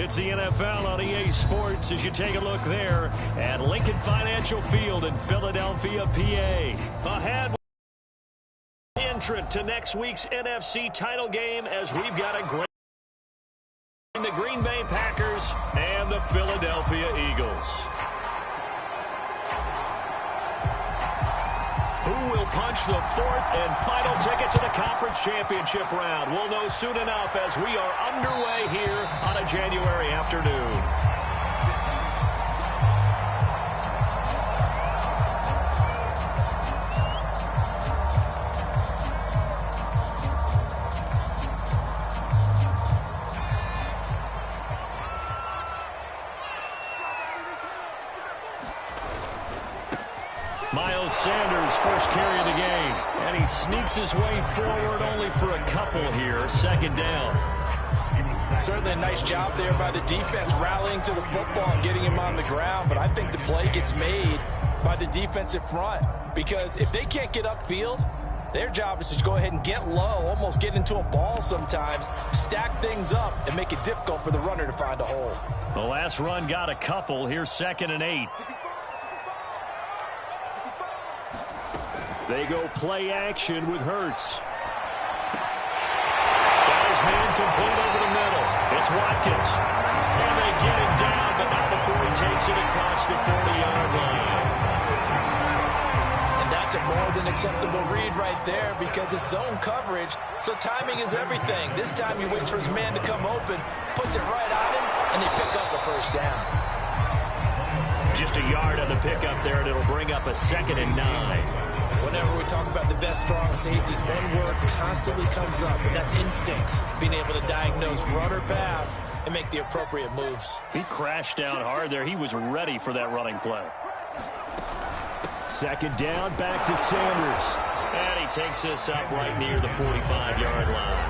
It's the NFL on EA Sports as you take a look there at Lincoln Financial Field in Philadelphia, PA. Ahead entrant to next week's NFC title game as we've got a great the Green Bay Packers and the Philadelphia Eagles. Who will punch the fourth and final ticket to the conference championship round? We'll know soon enough as we are underway here on a January afternoon. Sanders first carry of the game, and he sneaks his way forward only for a couple here. Second down. Certainly a nice job there by the defense rallying to the football and getting him on the ground, but I think the play gets made by the defensive front because if they can't get upfield, their job is to go ahead and get low, almost get into a ball sometimes, stack things up, and make it difficult for the runner to find a hole. The last run got a couple. Here's 2nd and 8. They go play action with Hurts. Got his man complete over the middle. It's Watkins. And they get it down, but not before he takes it across the 40-yard line. And that's a more than acceptable read right there because it's zone coverage, so timing is everything. This time he waits for his man to come open, puts it right on him, and they pick up a first down. Just a yard on the pickup there, and it'll bring up a 2nd and 9. Whenever we talk about the best strong safeties, one word constantly comes up, and that's instincts. Being able to diagnose run or pass and make the appropriate moves. He crashed down hard there. He was ready for that running play. 2nd down, back to Sanders. And he takes this up right near the 45-yard line.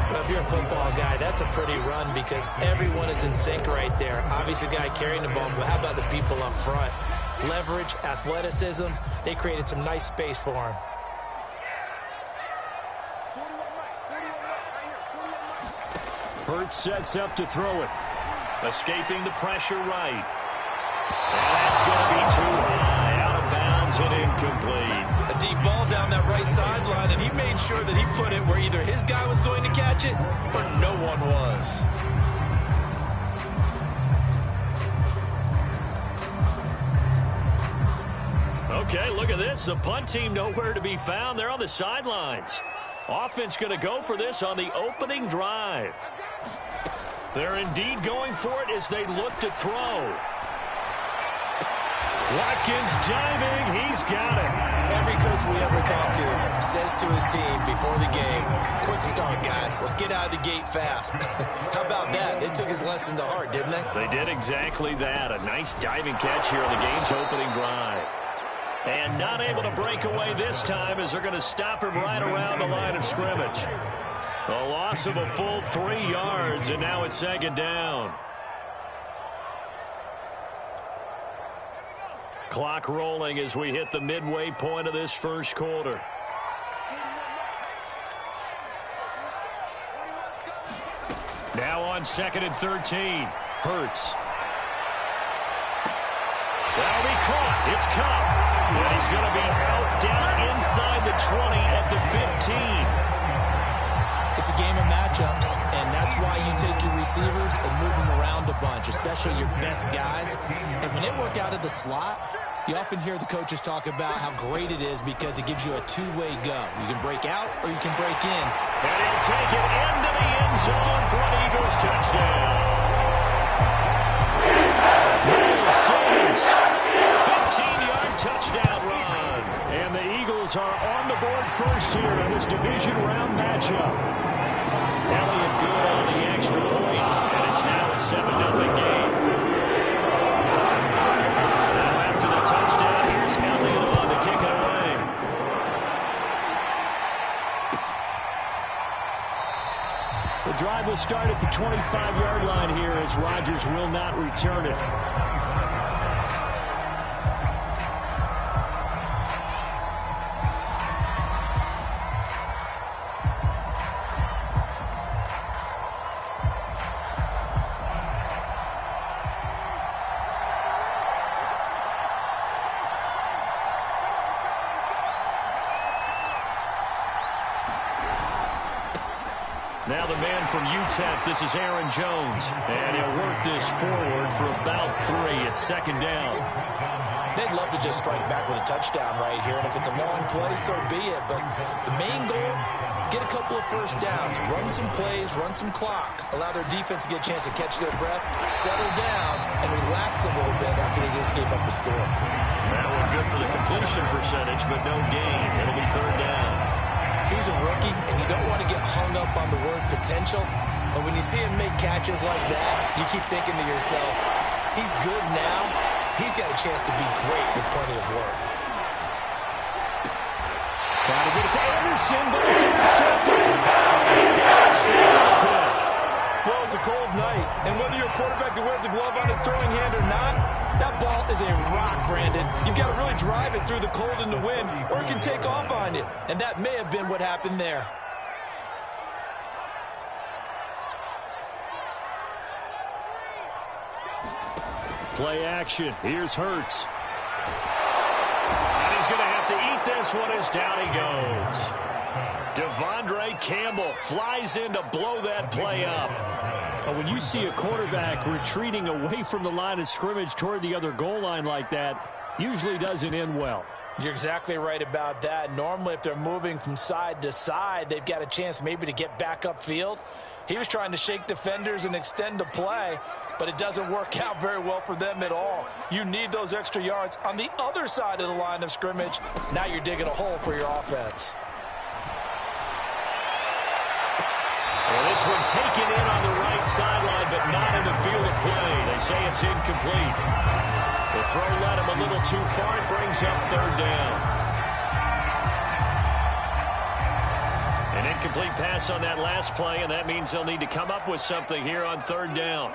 Well, if you're a football guy, that's a pretty run because everyone is in sync right there. Obviously, the guy carrying the ball, but how about the people up front? Leverage, athleticism, they created some nice space for him. Hurts sets up to throw it. Escaping the pressure right. And that's going to be too high. Out of bounds and incomplete. A deep ball down that right sideline, and he made sure that he put it where either his guy was going to catch it or no one was. Okay, look at this. The punt team nowhere to be found. They're on the sidelines. Offense going to go for this on the opening drive. They're indeed going for it as they look to throw. Watkins diving. He's got it. Every coach we ever talk to says to his team before the game, quick start, guys. Let's get out of the gate fast. How about that? They took his lesson to heart, didn't they? They did exactly that. A nice diving catch here on the game's opening drive. And not able to break away this time as they're going to stop him right around the line of scrimmage. A loss of a full 3 yards, and now it's 2nd down. Clock rolling as we hit the midway point of this first quarter. Now on 2nd and 13. Hurts. That'll be caught. It's Cup. And he's going to be out down inside the 20 at the 15. It's a game of matchups, and that's why you take your receivers and move them around a bunch, especially your best guys. And when they work out of the slot, you often hear the coaches talk about how great it is because it gives you a two-way go. You can break out or you can break in. And he'll take it into the end zone for an Eagles touchdown. Sanders, 15-yard touchdown run. And the Eagles are on the board first here in this division round matchup. Elliott good on the extra point, and it's now a 7-0 game. Now after the touchdown, here's Elliott on to kick it away. The drive will start at the 25-yard line here as Rodgers will not return it. Now the man from UTEP, this is Aaron Jones. And he'll work this forward for about 3. It's second down. They'd love to just strike back with a touchdown right here, and if it's a long play, so be it. But the main goal, get a couple of first downs, run some plays, run some clock, allow their defense to get a chance to catch their breath, settle down, and relax a little bit after they just gave up a score. That one good for the completion percentage, but no gain. It'll be third down. He's a rookie, and you don't want to get hung up on the word potential, but when you see him make catches like that, you keep thinking to yourself, he's good now. He's got a chance to be great with plenty of work. Trying to get it to Anderson, but it's intercepted. Well, it's a cold night, and whether you're a quarterback that wears a glove on his throwing hand or not, that ball is a rock, Brandon. You've got to really drive it through the cold and the wind, or it can take off on you. And that may have been what happened there. Play action. Here's Hurts. And he's going to have to eat this one as down he goes. Devondre Campbell flies in to blow that play up. When you see a quarterback retreating away from the line of scrimmage toward the other goal line like that, usually doesn't end well. You're exactly right about that. Normally, if they're moving from side to side, they've got a chance maybe to get back upfield. He was trying to shake defenders and extend the play, but it doesn't work out very well for them at all. You need those extra yards on the other side of the line of scrimmage. Now you're digging a hole for your offense. Well, this one taken in on the right sideline, but not in the field of play. They say it's incomplete. The throw led him a little too far. It brings up third down. An incomplete pass on that last play, and that means they'll need to come up with something here on third down.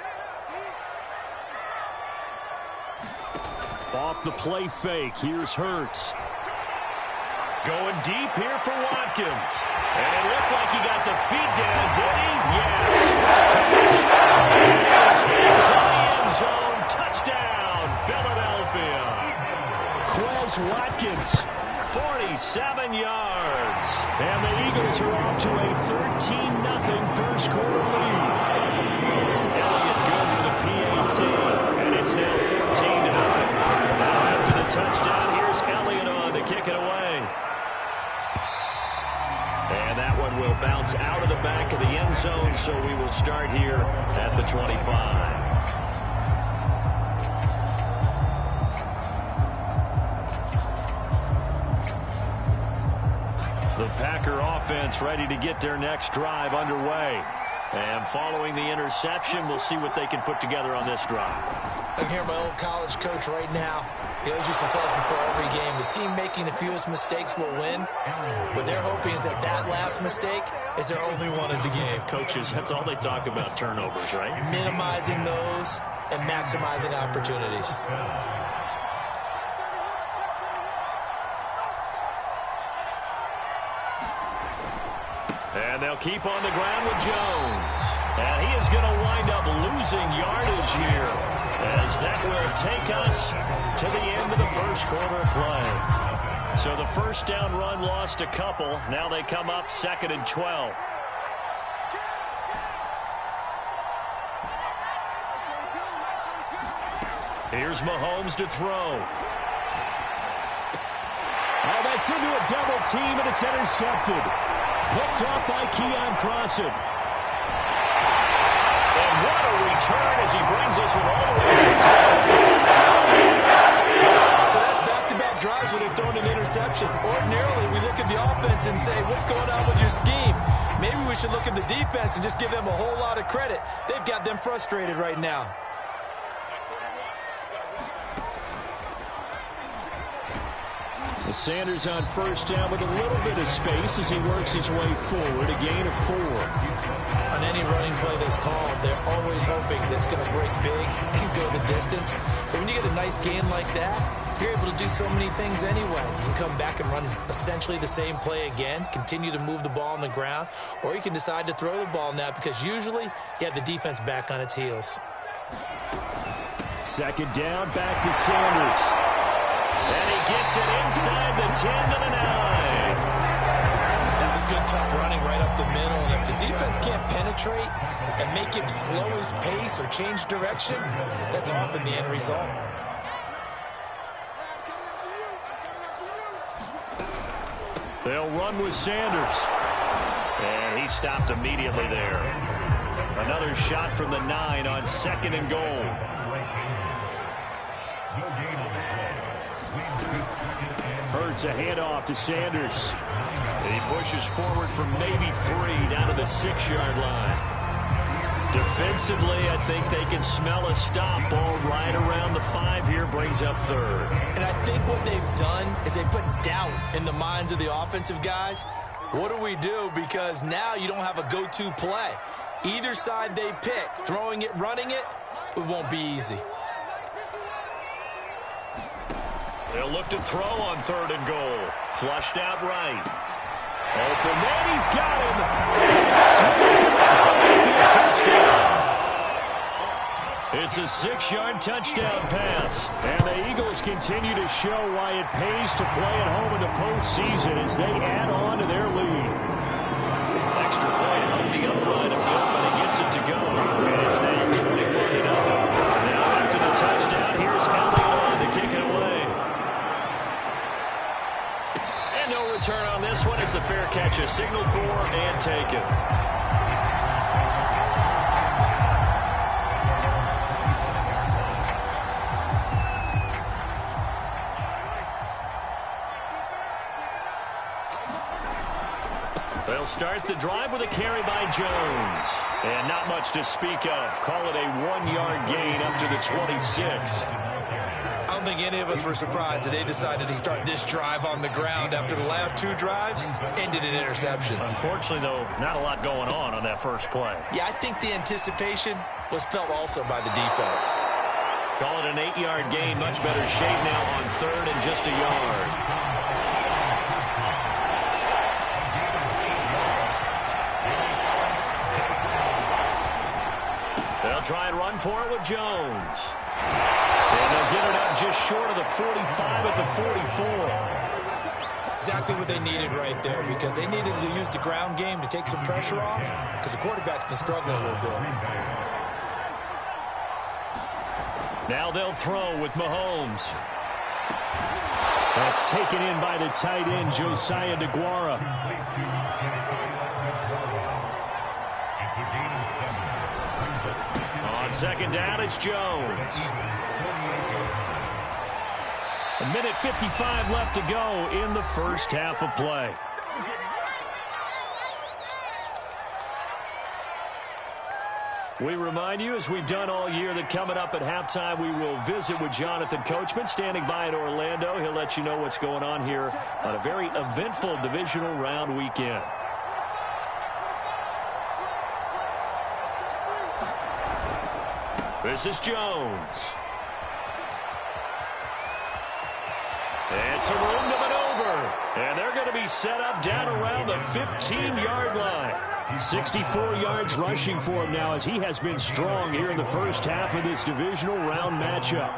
Off the play fake, here's Hurts. Going deep here for Watkins. And it looked like he got the feet down, did he? Yes. It's a catch. Into the end zone. Touchdown, Philadelphia. Quez Watkins, 47 yards. And the Eagles are off to a 13-0 first quarter lead. Elliott good with a PAT. And it's now 14-0. Now after the touchdown, here's Elliott on to kick it away. And that one will bounce out of the back of the end zone, so we will start here at the 25. The Packer offense ready to get their next drive underway. And following the interception, we'll see what they can put together on this drive. I can hear my old college coach right now. He always used to tell us before every game, the team making the fewest mistakes will win. What they're hoping is that that last mistake is their only one of the game. Coaches, that's all they talk about, turnovers, right? Minimizing those and maximizing opportunities. And they'll keep on the ground with Jones. And he is going to wind up losing yardage here, as that will take us to the end of the first quarter of play. So the first down run lost a couple. Now they come up 2nd and 12. Here's Mahomes to throw. Oh, that's into a double team, and it's intercepted. Picked off by Keon Crossan. And what a return as he brings us with all the way to the 25. So that's back-to-back drives where they've thrown an interception. Ordinarily, we look at the offense and say, what's going on with your scheme? Maybe we should look at the defense and just give them a whole lot of credit. They've got them frustrated right now. Sanders on first down with a little bit of space as he works his way forward. A gain of 4. On any running play that's called, they're always hoping that it's going to break big and go the distance. But when you get a nice gain like that, you're able to do so many things anyway. You can come back and run essentially the same play again, continue to move the ball on the ground, or you can decide to throw the ball now because usually you have the defense back on its heels. 2nd down, back to Sanders. And he gets it inside the 10 to the 9. That was good, tough running right up the middle. And if the defense can't penetrate and make him slow his pace or change direction, that's often the end result. They'll run with Sanders. And he stopped immediately there. Another shot from the 9 on 2nd and goal. Hurts a handoff to Sanders. He pushes forward for maybe 3 down to the 6-yard line. Defensively, I think they can smell a stop. Ball right around the 5 here, brings up 3rd. And I think what they've done is they put doubt in the minds of the offensive guys. What do we do? Because now you don't have a go-to play. Either side they pick, throwing it, running it, it won't be easy. They'll look to throw on 3rd and goal. Flushed out right. Open man, he's got him. Touchdown. It's a 6-yard touchdown pass. And the Eagles continue to show why it pays to play at home in the postseason as they add on to their lead. Extra point on the upright of good, but he gets it to go. And it's now 21-0. Now after the touchdown, here's Elliott on to kick it away. And no return on this one as the fair catch is signaled for and taken. They'll start the drive with a carry by Jones. And not much to speak of. Call it a 1-yard gain up to the 26. I don't think any of us were surprised that they decided to start this drive on the ground after the last 2 drives ended in interceptions. Unfortunately, though, not a lot going on that first play. Yeah, I think the anticipation was felt also by the defense. Call it an 8-yard gain. Much better shape now on 3rd and just a yard. They'll try and run for it with Jones. And they'll get it up just short of the 45 at the 44. Exactly what they needed right there, because they needed to use the ground game to take some pressure off, because the quarterback's been struggling a little bit. Now they'll throw with Mahomes. That's taken in by the tight end, Josiah DeGuara. On 2nd down, it's Jones. A minute 55 left to go in the first half of play. We remind you, as we've done all year, that coming up at halftime, we will visit with Jonathan Coachman, standing by in Orlando. He'll let you know what's going on here on a very eventful divisional round weekend. This is Jones. And some room to maneuver. And they're going to be set up down around the 15-yard line. 64 yards rushing for him now as he has been strong here in the first half of this divisional round matchup.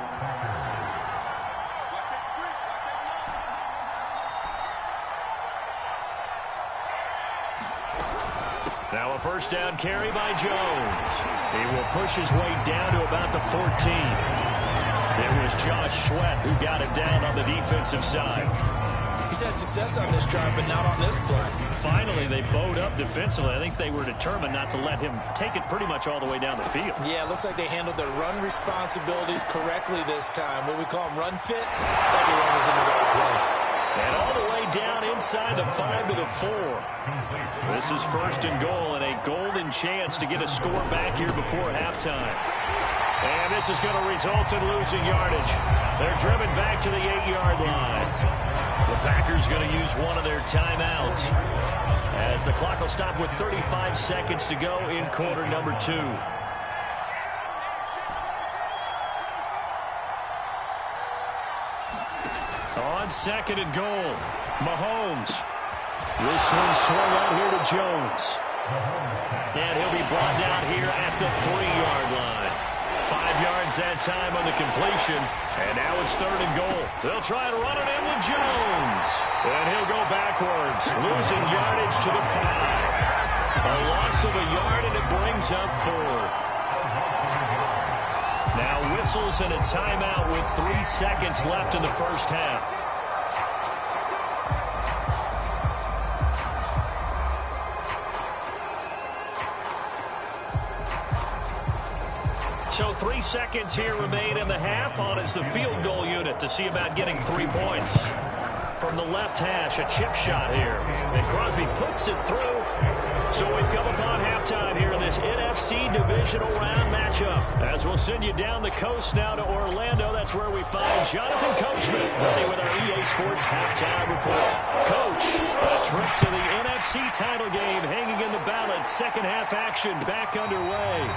Now a first down carry by Jones. He will push his way down to about the 14. It was Josh Sweat who got it down on the defensive side. He's had success on this drive, but not on this play. Finally, they bowed up defensively. I think they were determined not to let him take it pretty much all the way down the field. Yeah, it looks like they handled their run responsibilities correctly this time. What we call them run fits, everyone was in the right place. And all the way down inside the 5 to the 4. This is 1st and goal and a golden chance to get a score back here before halftime. And this is going to result in losing yardage. They're driven back to the 8-yard line. The Packers going to use one of their timeouts as the clock will stop with 35 seconds to go in quarter number 2. On 2nd and goal, Mahomes. This one swung out here to Jones. And he'll be brought down here at the 3-yard line. 5 yards that time on the completion. And now it's 3rd and goal. They'll try to run it in with Jones. And he'll go backwards, losing yardage to the 5. A loss of a yard, and it brings up 4th. Now whistles and a timeout with 3 seconds left in the first half. So 3 seconds here remain in the half. On is the field goal unit to see about getting 3 points. From the left hash, a chip shot here. And Crosby puts it through. So we've come upon halftime here in this NFC Divisional round matchup. As we'll send you down the coast now to Orlando. That's where we find Jonathan Coachman ready with our EA Sports halftime report. Coach, a trip to the NFC title game hanging in the balance. Second half action back underway.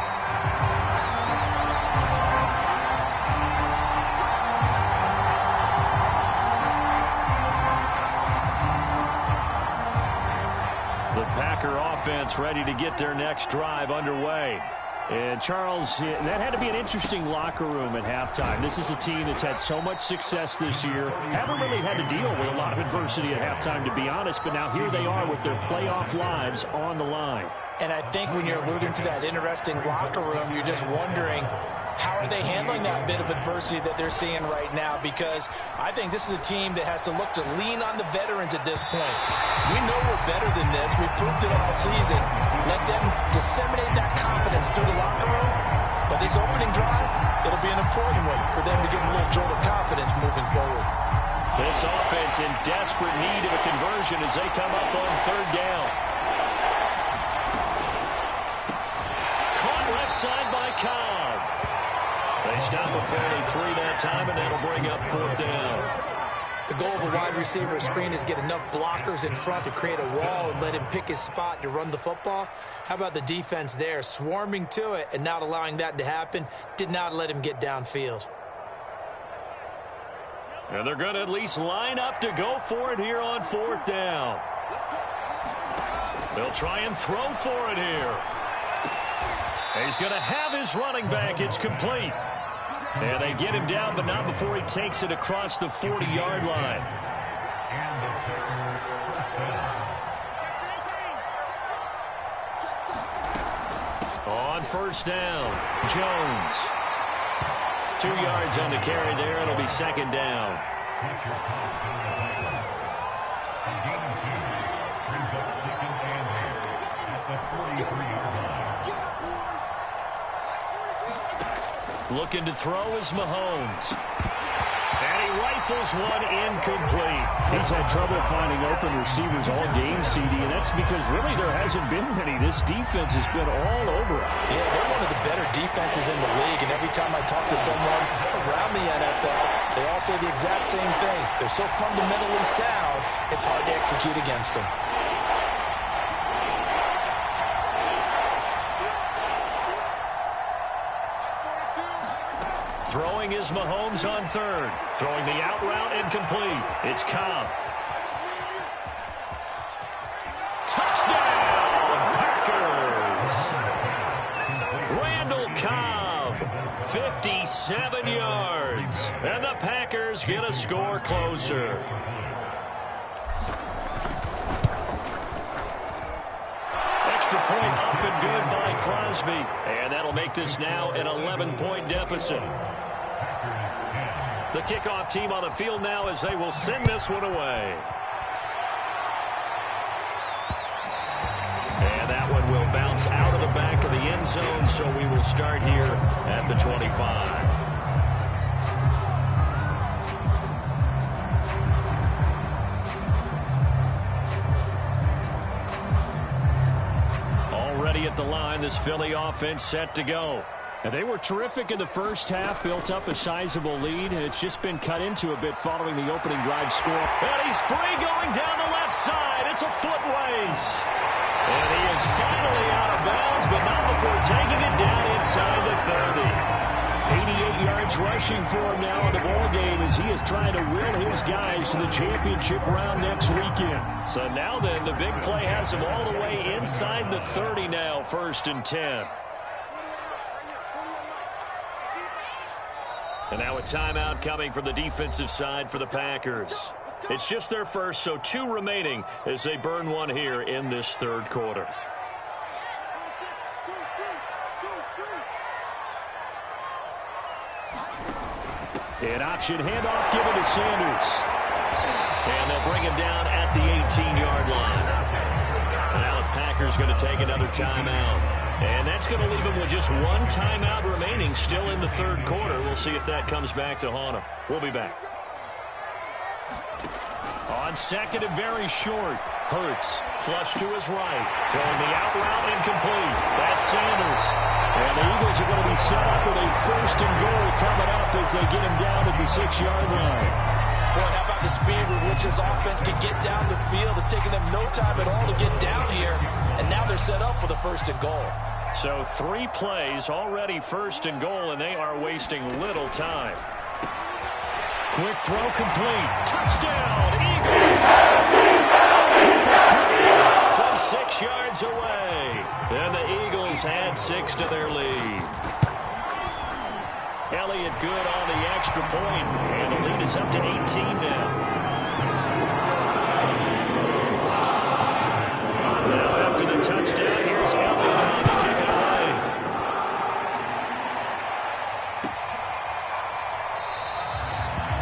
The Packer offense ready to get their next drive underway. And, Charles, that had to be an interesting locker room at halftime. This is a team that's had so much success this year. Haven't really had to deal with a lot of adversity at halftime, to be honest. But now here they are with their playoff lives on the line. And I think when you're alluding to that interesting locker room, you're just wondering, how are they handling that bit of adversity that they're seeing right now? Because I think this is a team that has to look to lean on the veterans at this point. We know we're better than this. We've proved it all season. Let them disseminate that confidence through the locker room. But this opening drive, it'll be an important one for them to get a little jolt of confidence moving forward. This offense in desperate need of a conversion as they come up on 3rd down. Caught left side by Cobb. They stop him fairly 3 that time, and that'll bring up 4th down. The goal of a wide receiver screen is get enough blockers in front to create a wall and let him pick his spot to run the football. How about the defense there, swarming to it and not allowing that to happen? Did not let him get downfield. And they're going to at least line up to go for it here on 4th down. They'll try and throw for it here. He's going to have his running back. It's complete. And they get him down, but not before he takes it across the 40-yard line. On 1st down, Jones. 2 yards on the carry there. It'll be 2nd down. Looking to throw is Mahomes. And he rifles one incomplete. He's had trouble finding open receivers all game, CD, and that's because really there hasn't been many. This defense has been all over it. Yeah, they're one of the better defenses in the league, and every time I talk to someone around the NFL, they all say the exact same thing. They're so fundamentally sound, it's hard to execute against them. Throwing is Mahomes on 3rd. Throwing the out route incomplete. It's Cobb. Touchdown, Packers! Randall Cobb, 57 yards. And the Packers get a score closer. Extra point up and good by Crosby. And that'll make this now an 11-point deficit. The kickoff team on the field now as they will send this one away. And that one will bounce out of the back of the end zone, so we will start here at the 25. Already at the line, this Philly offense set to go. And they were terrific in the first half, built up a sizable lead, and it's just been cut into a bit following the opening drive score. And he's free going down the left side. It's a foot race. And he is finally out of bounds, but not before taking it down inside the 30. 88 yards rushing for him now in the ball game as he is trying to will his guys to the championship round next weekend. So now then, the big play has him all the way inside the 30 now, 1st and 10. And now a timeout coming from the defensive side for the Packers. It's just their first, so 2 remaining as they burn one here in this 3rd quarter. An option handoff given to Sanders. And they'll bring him down at the 18-yard line. Now the Packers going to take another timeout. And that's going to leave him with just one timeout remaining still in the third quarter. We'll see if that comes back to haunt him. We'll be back. On second and very short. Hurts, flush to his right. Throwing the out route incomplete. That's Sanders. And the Eagles are going to be set up with a first and goal coming up as they get him down at the 6-yard line. Boy, how about the speed with which this offense can get down the field? It's taken them no time at all to get down here. And now they're set up with a first and goal. So 3 plays already first and goal, and they are wasting little time. Quick throw complete. Touchdown, Eagles! From 6 yards away. And the Eagles add 6 to their lead. Elliott good on the extra point. And the lead is up to 18 now. Now after the touchdown, here's Elliott on to kick it away.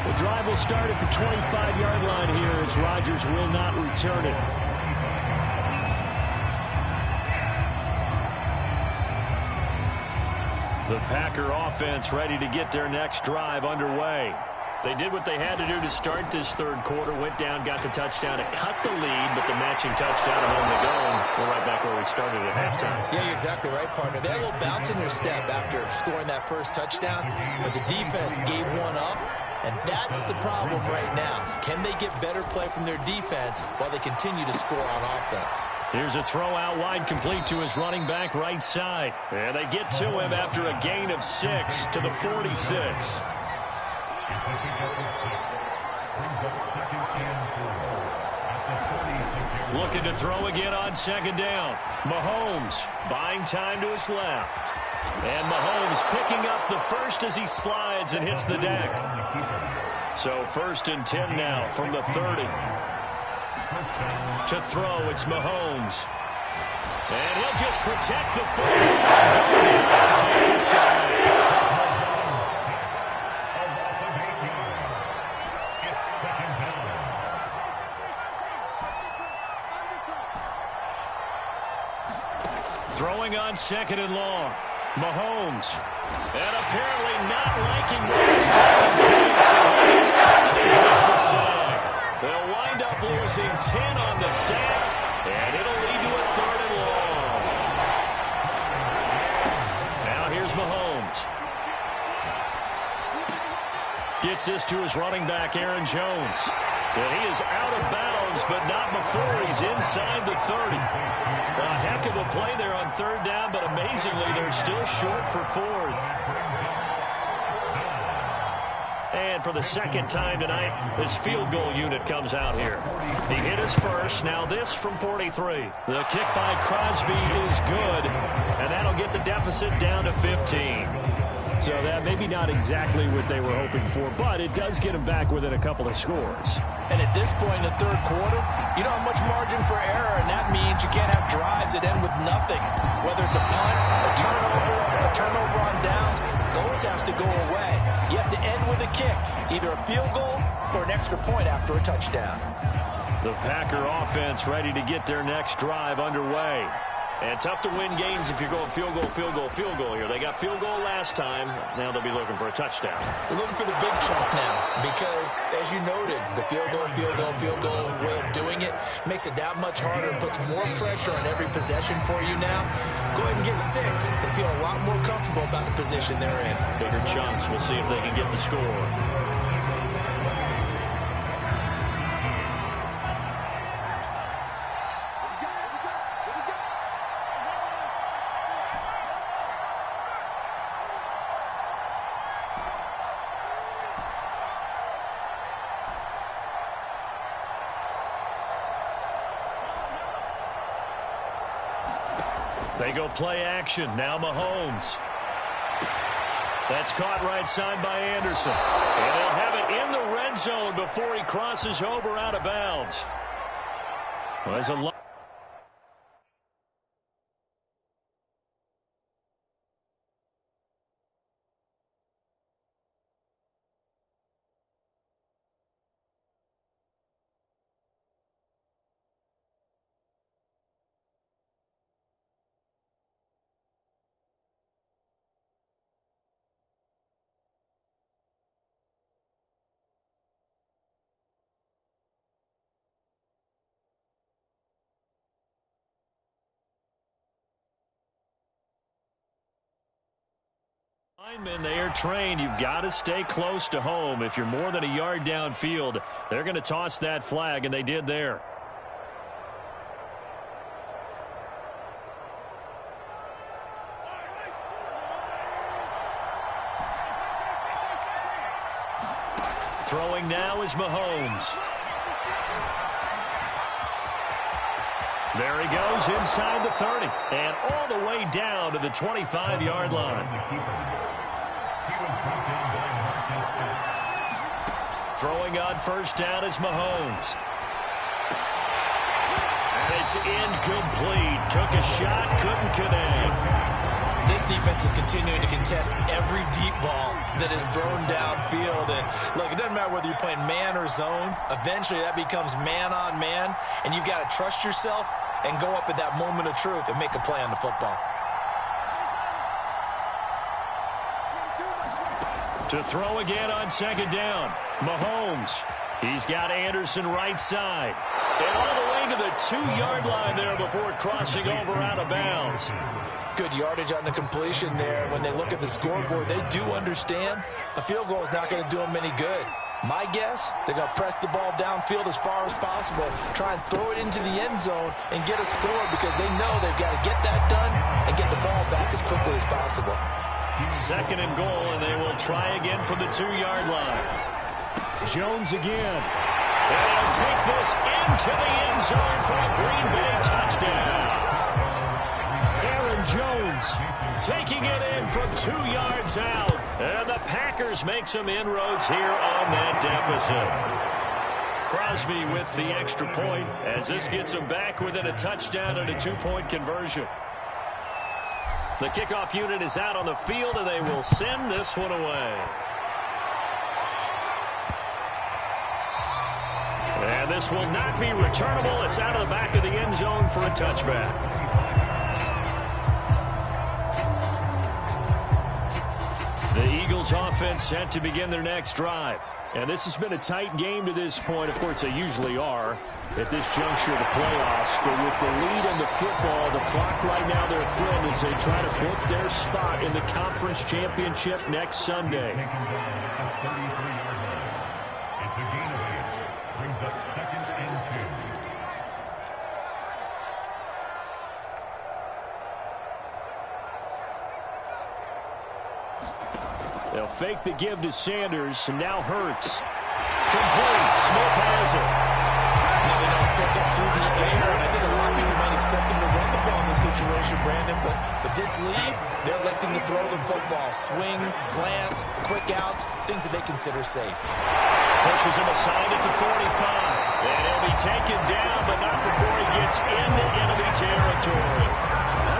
The drive will start at the 25-yard line here as Rodgers will not return it. The Packer offense ready to get their next drive underway. They did what they had to do to start this third quarter, went down, got the touchdown to cut the lead, but the matching touchdown a moment ago, and we're right back where we started at halftime. Yeah, you're exactly right, partner. They had a little bounce in their step after scoring that first touchdown, but the defense gave one up, and that's the problem right now. Can they get better play from their defense while they continue to score on offense? Here's a throw out wide complete to his running back right side. And they get to him after a gain of 6 to the 46. Looking to throw again on second down. Mahomes buying time to his left. And Mahomes picking up the first as he slides and hits the deck. So first and 10 now from the 30. To throw, it's Mahomes. And he'll just protect the football. Take the side. Throwing on second and long. Mahomes. And apparently not liking what is taking place. So he's taking the sack. They'll wind up losing 10 on the sack. And it'll lead to a third and long. Now here's Mahomes. Gets this to his running back, Aaron Jones. And he is out of bounds, but not before he's inside the 30. A heck of a play there on third down, but amazingly, they're still short for fourth. And for the second time tonight, his field goal unit comes out here. He hit his first, now this from 43. The kick by Crosby is good, and that'll get the deficit down to 15. So that maybe not exactly what they were hoping for, but it does get them back within a couple of scores. And at this point in the third quarter, you don't have much margin for error, and that means you can't have drives that end with nothing. Whether it's a punt, a turnover on downs, those have to go away. You have to end with a kick, either a field goal or an extra point after a touchdown. The Packer offense ready to get their next drive underway. And tough to win games if you're going field goal, field goal, field goal here. They got field goal last time. Now they'll be looking for a touchdown. They're looking for the big chunk now because, as you noted, the field goal way of doing it makes it that much harder and puts more pressure on every possession for you now. Go ahead and get 6 and feel a lot more comfortable about the position they're in. Bigger chunks. We'll see if they can get the score. They go play action. Now Mahomes. That's caught right side by Anderson. And they'll have it in the red zone before he crosses over out of bounds. Well, there's a They are trained. You've got to stay close to home. If you're more than a yard downfield, they're going to toss that flag, and they did there. Throwing now is Mahomes. There he goes inside the 30 and all the way down to the 25-yard line. Throwing on first down is Mahomes. And it's incomplete. Took a shot, couldn't connect. This defense is continuing to contest every deep ball that is thrown downfield. And look, it doesn't matter whether you're playing man or zone. Eventually that becomes man on man. And you've got to trust yourself and go up at that moment of truth and make a play on the football. To throw again on second down, Mahomes. He's got Anderson right side. And all the way to the 2-yard line there before crossing over out of bounds. Good yardage on the completion there. When they look at the scoreboard, they do understand a field goal is not going to do them any good. My guess, they're going to press the ball downfield as far as possible, try and throw it into the end zone and get a score because they know they've got to get that done and get the ball back as quickly as possible. Second and goal, and they will try again from the 2-yard line. Jones again. And he'll take this into the end zone for a Green Bay touchdown. Aaron Jones taking it in from 2 yards out. And the Packers make some inroads here on that deficit. Crosby with the extra point as this gets them back within a touchdown and a 2-point conversion. The kickoff unit is out on the field, and they will send this one away. And this will not be returnable. It's out of the back of the end zone for a touchback. The Eagles offense set to begin their next drive. And this has been a tight game to this point. Of course, they usually are at this juncture of the playoffs. But with the lead in the football, the clock right now, their friend, as they try to book their spot in the conference championship next Sunday. It's a gain of 8. Brings up second and 2. They'll fake the give to Sanders, and now Hurts. Complete. Smith has it. Now they don't pick up through the air, and I think a lot of people might expect them to run the ball in this situation, Brandon, but this lead, they're electing to throw the football. Swings, slants, quick outs, things that they consider safe. Pushes him aside at the 45. And he'll be taken down, but not before he gets into enemy territory.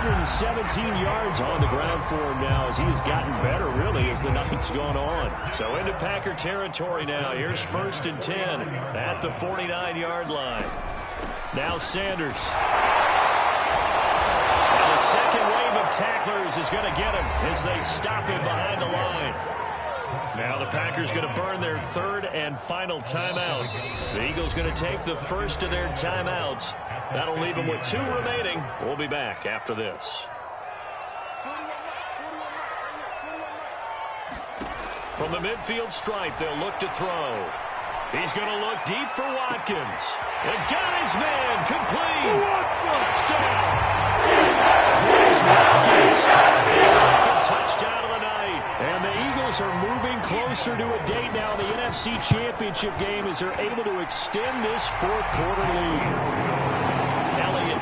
117 yards on the ground for him now as he has gotten better, really, as the night's gone on. So into Packer territory now. Here's first and 10 at the 49-yard line. Now Sanders. And the second wave of tacklers is going to get him as they stop him behind the line. Now the Packers going to burn their third and final timeout. The Eagles going to take the first of their timeouts. That'll leave them with 2 remaining. We'll be back after this. From the midfield stripe, they'll look to throw. He's going to look deep for Watkins. And got his man complete. Touchdown. Here's Watkins. His second touchdown of the night. And the Eagles are moving closer to a date now in the NFC Championship game as they're able to extend this fourth-quarter lead.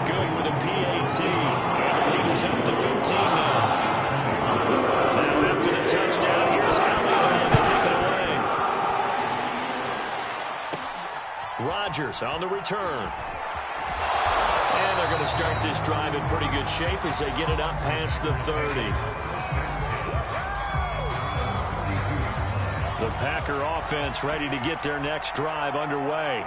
Good with a PAT. And the lead is up to 15 now. Now after the touchdown, here's Elliott to kick it away. Rodgers on the return. And they're going to start this drive in pretty good shape as they get it up past the 30. The Packer offense ready to get their next drive underway.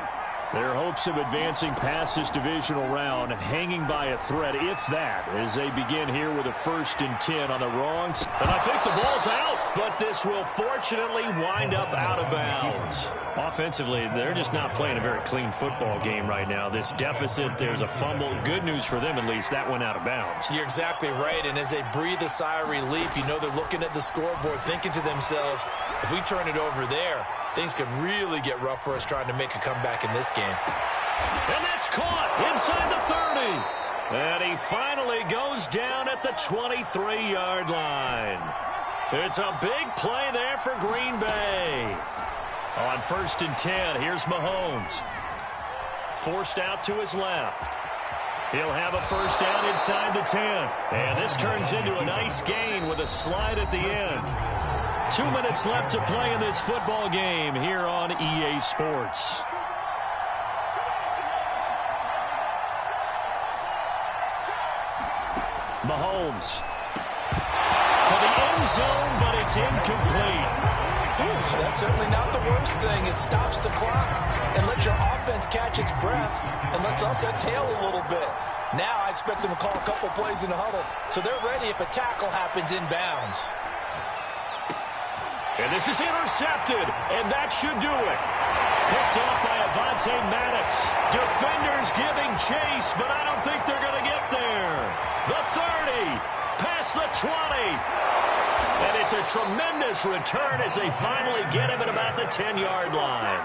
Their hopes of advancing past this divisional round hanging by a thread, if that, as they begin here with a 1st and 10 on the wrongs. And I think the ball's out, but this will fortunately wind up out of bounds. Offensively, they're just not playing a very clean football game right now. This deficit, there's a fumble. Good news for them, at least. That went out of bounds. You're exactly right, and as they breathe a sigh of relief, you know they're looking at the scoreboard, thinking to themselves, if we turn it over there, things could really get rough for us trying to make a comeback in this game. And that's caught inside the 30. And he finally goes down at the 23-yard line. It's a big play there for Green Bay. On 1st and 10, here's Mahomes. Forced out to his left. He'll have a 1st down inside the 10. And this turns into a nice gain with a slide at the end. 2 minutes left to play in this football game here on EA Sports. Mahomes to the end zone, but it's incomplete. That's certainly not the worst thing. It stops the clock and lets your offense catch its breath and lets us exhale a little bit. Now I expect them to call a couple plays in the huddle, so they're ready if a tackle happens inbounds. And this is intercepted, and that should do it. Picked off by Avonte Maddox. Defenders giving chase, but I don't think they're going to get there. The 30, past the 20. And it's a tremendous return as they finally get him at about the 10-yard line.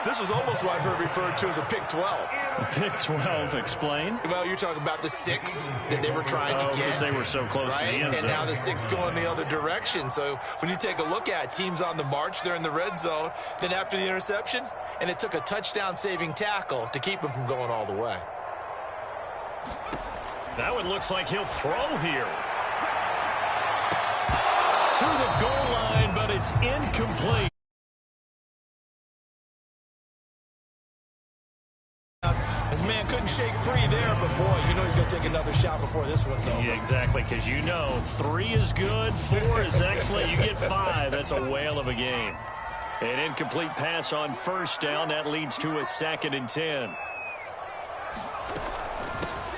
This was almost what I've heard referred to as a pick 12. Pick 12, explain. Well, you're talking about the 6 that they were trying to get. Because they were so close to the end zone. And now the 6 going the other direction. So when you take a look at teams on the march, they're in the red zone. Then after the interception, and it took a touchdown-saving tackle to keep them from going all the way. That one looks like he'll throw here. To the goal line, but it's incomplete. His man couldn't shake free there, but boy, you know he's going to take another shot before this one's over. Yeah, exactly, because you know 3 is good, 4 is excellent. You get 5. That's a whale of a game. An incomplete pass on 1st down. That leads to a 2nd and 10.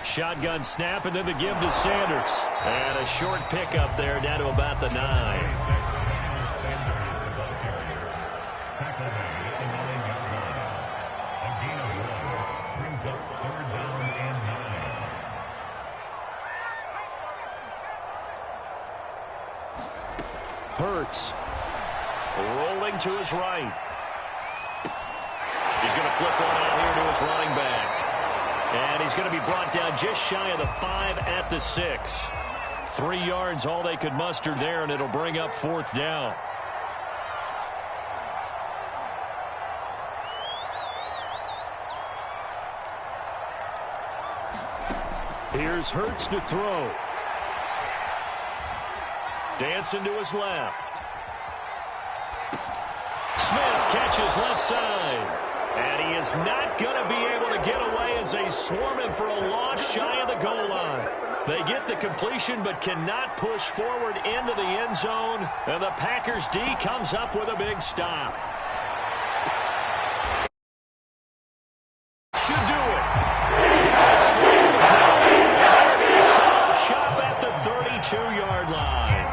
Shotgun snap, and then the give to Sanders. And a short pickup there down to about the 9. Hurts. Rolling to his right. He's going to flip one out here to his running back. And he's going to be brought down just shy of the 5 at the 6. 3 yards, all they could muster there, and it'll bring up 4th down. Here's Hurts to throw. Dancing to his left. Smith catches left side. And he is not going to be able to get away as they swarm him for a loss shy of the goal line. They get the completion but cannot push forward into the end zone. And the Packers D comes up with a big stop. Should do it. Shop at the 32-yard line.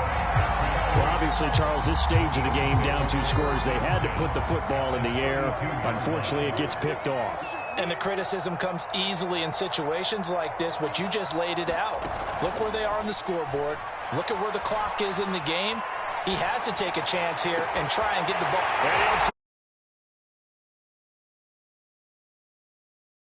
Well, obviously, Charles, this stage of the game, down 2 scores, they had to put the football in the air. Unfortunately, it gets picked off. And the criticism comes easily in situations like this, but you just laid it out. Look where they are on the scoreboard. Look at where the clock is in the game. He has to take a chance here and try and get the ball. And he'll